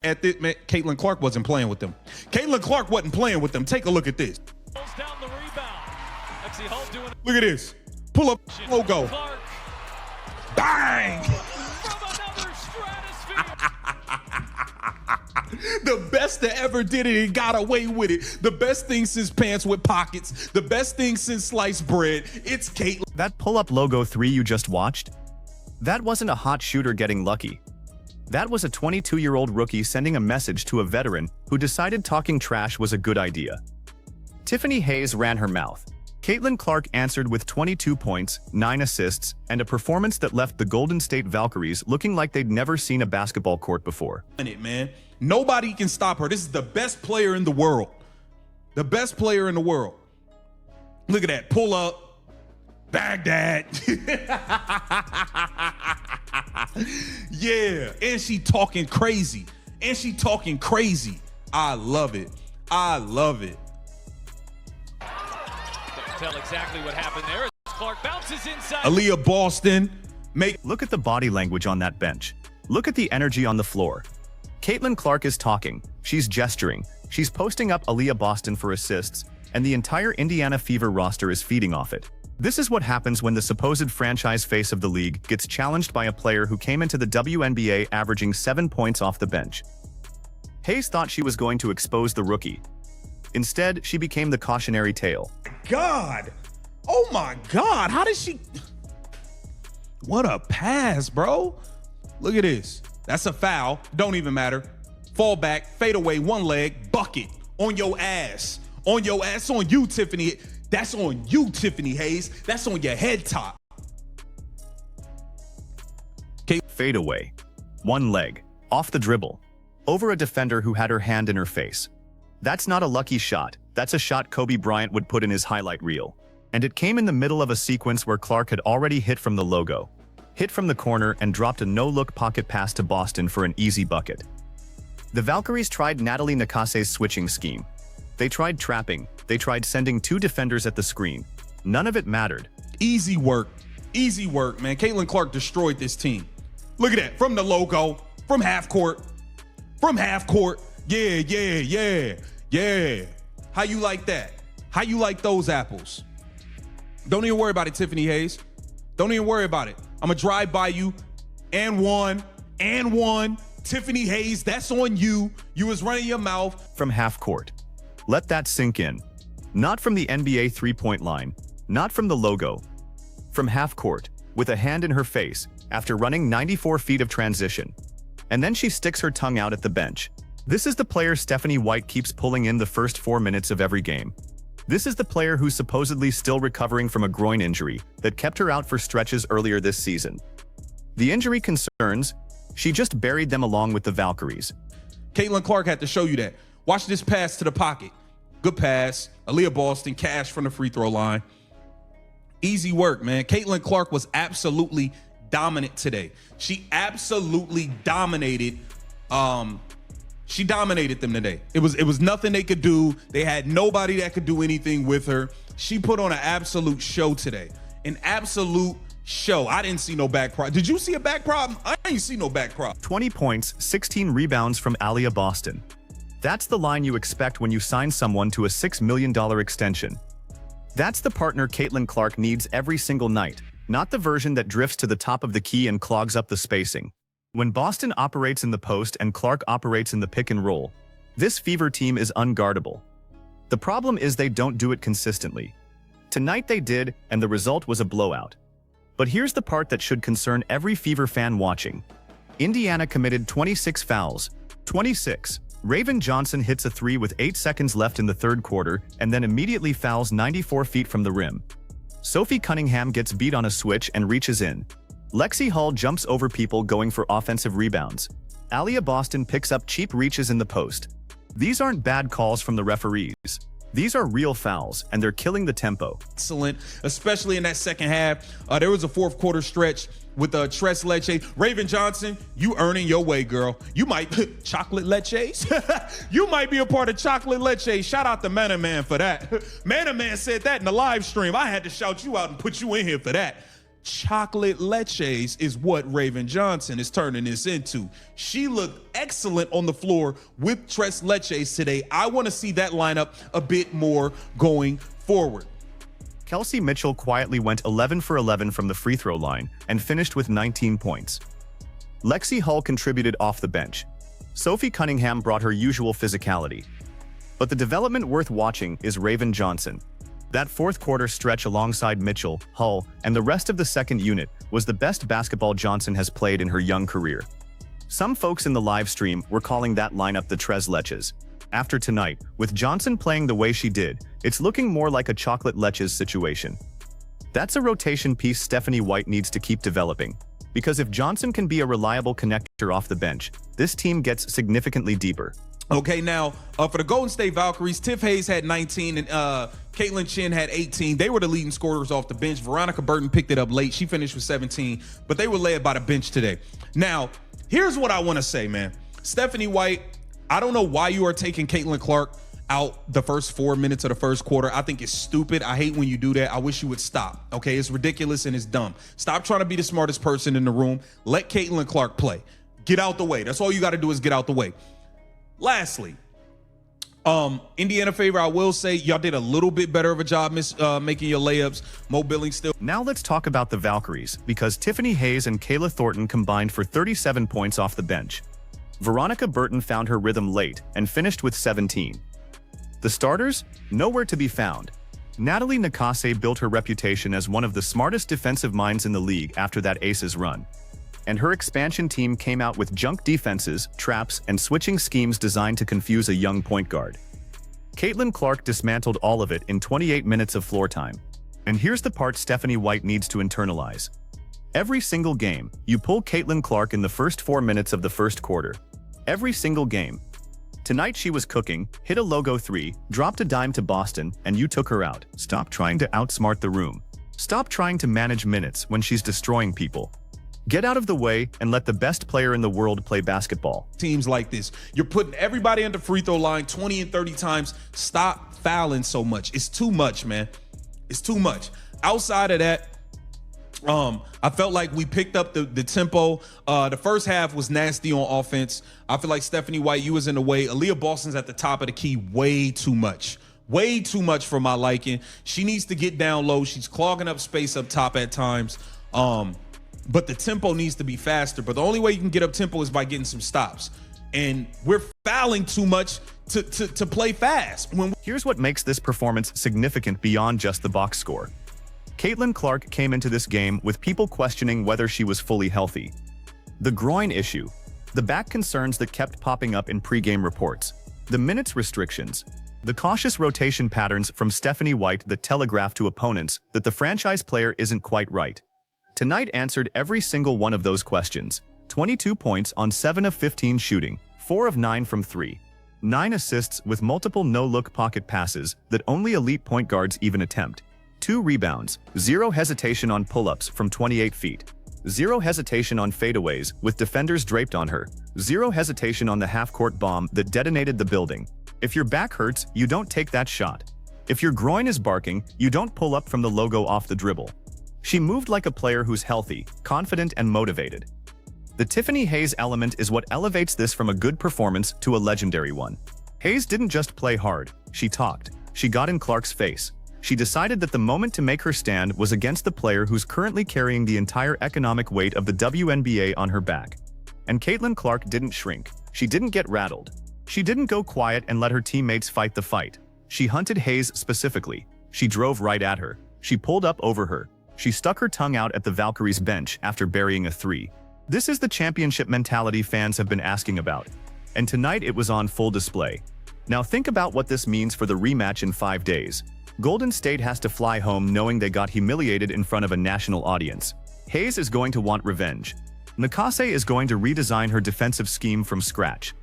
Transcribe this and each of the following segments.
at this, man, Caitlin Clark wasn't playing with them. Caitlin Clark wasn't playing with them. Take a look at this. Down the rebound. Lexi Hull doing Look at this. Pull up logo. Clark. Bang! From another stratosphere. The best that ever did it and got away with it. The best thing since pants with pockets. The best thing since sliced bread. It's Caitlin. That pull-up logo 3 you just watched? That wasn't a hot shooter getting lucky. That was a 22-year-old rookie sending a message to a veteran who decided talking trash was a good idea. Tiffany Hayes ran her mouth. Caitlin Clark answered with 22 points, 9 assists, and a performance that left the Golden State Valkyries looking like they'd never seen a basketball court before. Man, nobody can stop her. This is the best player in the world. The best player in the world. Look at that. Pull up. Baghdad. Yeah, and she talking crazy. And she talking crazy. I love it. I love it. Tell exactly what happened there. Clark bounces inside. Aaliyah Boston. Look at the body language on that bench. Look at the energy on the floor. Caitlin Clark is talking. She's gesturing. She's posting up Aaliyah Boston for assists, and the entire Indiana Fever roster is feeding off it. This is what happens when the supposed franchise face of the league gets challenged by a player who came into the WNBA averaging 7 points off the bench. Hayes thought she was going to expose the rookie. Instead, she became the cautionary tale. God. Oh my God. How did she? What a pass, bro. Look at this. That's a foul. Don't even matter. Fall back, fade away, one leg, bucket on your ass. On your ass, on you, Tiffany. That's on you, Tiffany Hayes. That's on your head top. Fade away. One leg. Off the dribble. Over a defender who had her hand in her face. That's not a lucky shot. That's a shot Kobe Bryant would put in his highlight reel. And it came in the middle of a sequence where Clark had already hit from the logo. Hit from the corner and dropped a no-look pocket pass to Boston for an easy bucket. The Valkyries tried Natalie Nakase's switching scheme. They tried trapping. They tried sending 2 defenders at the screen. None of it mattered. Easy work. Easy work, man. Caitlin Clark destroyed this team. Look at that. From the logo. From half court. From half court. Yeah, yeah, yeah, yeah. How you like that? How you like those apples? Don't even worry about it, Tiffany Hayes. Don't even worry about it. I'm gonna drive by you. And one. Tiffany Hayes, that's on you. You was running your mouth. From half court. Let that sink in. Not from the NBA three-point line. Not from the logo. From half court, with a hand in her face, after running 94 feet of transition. And then she sticks her tongue out at the bench. This is the player Stephanie White keeps pulling in the first 4 minutes of every game. This is the player who's supposedly still recovering from a groin injury that kept her out for stretches earlier this season. The injury concerns, she just buried them along with the Valkyries. Caitlin Clark had to show you that. Watch this pass to the pocket. Good pass. Aaliyah Boston, cash from the free throw line. Easy work, man. Caitlin Clark was absolutely dominant today. She absolutely dominated. She dominated them today. It was nothing they could do. They had nobody that could do anything with her. She put on an absolute show today. An absolute show. I didn't see no back prop. Did you see a back prop? I didn't see no back prop. 20 points, 16 rebounds from Aaliyah Boston. That's the line you expect when you sign someone to a $6 million extension. That's the partner Caitlin Clark needs every single night, not the version that drifts to the top of the key and clogs up the spacing. When Boston operates in the post and Clark operates in the pick and roll, this Fever team is unguardable. The problem is they don't do it consistently. Tonight they did, and the result was a blowout. But here's the part that should concern every Fever fan watching. Indiana committed 26 fouls. 26. Raven Johnson hits a 3 with 8 seconds left in the third quarter and then immediately fouls 94 feet from the rim. Sophie Cunningham gets beat on a switch and reaches in. Lexi Hull jumps over people going for offensive rebounds. Aaliyah Boston picks up cheap reaches in the post. These aren't bad calls from the referees. These are real fouls, and they're killing the tempo. Excellent, especially in that second half. There was a fourth quarter stretch with Tres Leche. Raven Johnson, you earning your way, girl. You might, chocolate leches? You might be a part of chocolate leche. Shout out to Mana Man for that. Mana Man said that in the live stream. I had to shout you out and put you in here for that. chocolate leches is what Raven Johnson is turning this into. She looked excellent on the floor with tres leches today. I want to see that lineup a bit more going forward. Kelsey Mitchell quietly went 11 for 11 from the free throw line and finished with 19 points. Lexi Hull contributed off the bench. Sophie Cunningham brought her usual physicality. But the development worth watching is Raven Johnson. That fourth quarter stretch alongside Mitchell, Hull, and the rest of the second unit was the best basketball Johnson has played in her young career. Some folks in the live stream were calling that lineup the Tres Leches. After tonight, with Johnson playing the way she did, it's looking more like a chocolate leches situation. That's a rotation piece Stephanie White needs to keep developing. Because if Johnson can be a reliable connector off the bench, this team gets significantly deeper. Okay, now, for the Golden State Valkyries, Tiff Hayes had 19 and Caitlin Chin had 18. They were the leading scorers off the bench. Veronica Burton picked it up late. She finished with 17, but they were led by the bench today. Now, here's what I want to say, man. Stephanie White, I don't know why you are taking Caitlin Clark out the first 4 minutes of the first quarter. I think it's stupid. I hate when you do that. I wish you would stop, okay? It's ridiculous and it's dumb. Stop trying to be the smartest person in the room. Let Caitlin Clark play. Get out the way. That's all you got to do is get out the way. Lastly, Indiana favor, I will say y'all did a little bit better of a job making your layups. Mo Billings still. Now let's talk about the Valkyries, because Tiffany Hayes and Kayla Thornton combined for 37 points off the bench. Veronica Burton found her rhythm late and finished with 17. The starters? Nowhere to be found. Natalie Nakase built her reputation as one of the smartest defensive minds in the league after that Aces run. And her expansion team came out with junk defenses, traps, and switching schemes designed to confuse a young point guard. Caitlin Clark dismantled all of it in 28 minutes of floor time. And here's the part Stephanie White needs to internalize. Every single game, you pull Caitlin Clark in the first 4 minutes of the first quarter. Every single game. Tonight she was cooking, hit a logo 3, dropped a dime to Boston, and you took her out. Stop trying to outsmart the room. Stop trying to manage minutes when she's destroying people. Get out of the way and let the best player in the world play basketball. Teams like this, you're putting everybody on the free throw line 20 and 30 times. Stop fouling so much. It's too much, man. It's too much. Outside of that, I felt like we picked up the tempo. The first half was nasty on offense. I feel like Stephanie White, you was in the way. Aaliyah Boston's at the top of the key way too much. Way too much for my liking. She needs to get down low. She's clogging up space up top at times. But the tempo needs to be faster. But the only way you can get up tempo is by getting some stops. And we're fouling too much to play fast. Here's what makes this performance significant beyond just the box score. Caitlin Clark came into this game with people questioning whether she was fully healthy. The groin issue, the back concerns that kept popping up in pregame reports, the minutes restrictions, the cautious rotation patterns from Stephanie White that telegraph to opponents that the franchise player isn't quite right. Tonight answered every single one of those questions. 22 points on 7 of 15 shooting, 4 of 9 from 3. 9 assists with multiple no-look pocket passes that only elite point guards even attempt. 2 rebounds, 0 hesitation on pull-ups from 28 feet. 0 hesitation on fadeaways with defenders draped on her. 0 hesitation on the half-court bomb that detonated the building. If your back hurts, you don't take that shot. If your groin is barking, you don't pull up from the logo off the dribble. She moved like a player who's healthy, confident, and motivated. The Tiffany Hayes element is what elevates this from a good performance to a legendary one. Hayes didn't just play hard, she talked. She got in Clark's face. She decided that the moment to make her stand was against the player who's currently carrying the entire economic weight of the WNBA on her back. And Caitlin Clark didn't shrink. She didn't get rattled. She didn't go quiet and let her teammates fight the fight. She hunted Hayes specifically. She drove right at her. She pulled up over her. She stuck her tongue out at the Valkyries bench after burying a 3. This is the championship mentality fans have been asking about. And tonight it was on full display. Now think about what this means for the rematch in 5 days. Golden State has to fly home knowing they got humiliated in front of a national audience. Hayes is going to want revenge. Nakase is going to redesign her defensive scheme from scratch.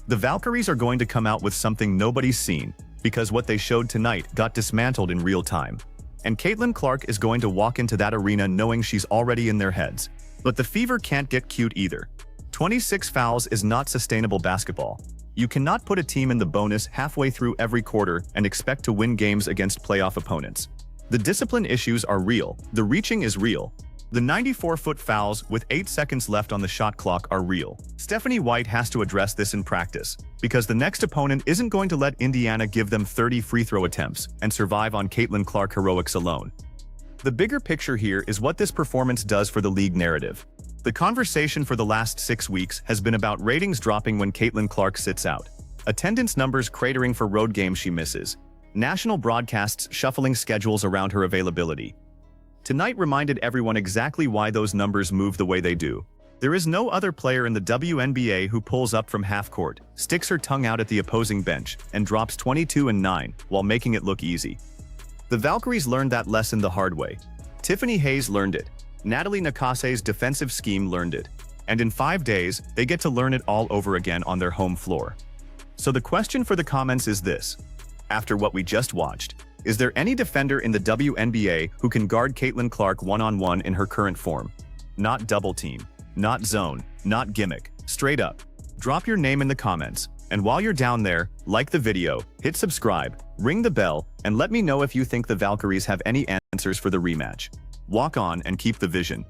The Valkyries are going to come out with something nobody's seen, because what they showed tonight got dismantled in real time. And Caitlin Clark is going to walk into that arena knowing she's already in their heads. But the Fever can't get cute either. 26 fouls is not sustainable basketball. You cannot put a team in the bonus halfway through every quarter and expect to win games against playoff opponents. The discipline issues are real, the reaching is real. The 94-foot fouls with 8 seconds left on the shot clock are real. Stephanie White has to address this in practice, because the next opponent isn't going to let Indiana give them 30 free throw attempts and survive on Caitlin Clark heroics alone. The bigger picture here is what this performance does for the league narrative. The conversation for the last 6 weeks has been about ratings dropping when Caitlin Clark sits out, attendance numbers cratering for road games she misses, national broadcasts shuffling schedules around her availability. Tonight reminded everyone exactly why those numbers move the way they do. There is no other player in the WNBA who pulls up from half court, sticks her tongue out at the opposing bench, and drops 22 and 9 while making it look easy. The Valkyries learned that lesson the hard way. Tiffany Hayes learned it. Natalie Nakase's defensive scheme learned it. And in 5 days, they get to learn it all over again on their home floor. So the question for the comments is this. After what we just watched, is there any defender in the WNBA who can guard Caitlin Clark one-on-one in her current form? Not double team, not zone, not gimmick, straight up. Drop your name in the comments, and while you're down there, like the video, hit subscribe, ring the bell, and let me know if you think the Valkyries have any answers for the rematch. Walk on and keep the vision.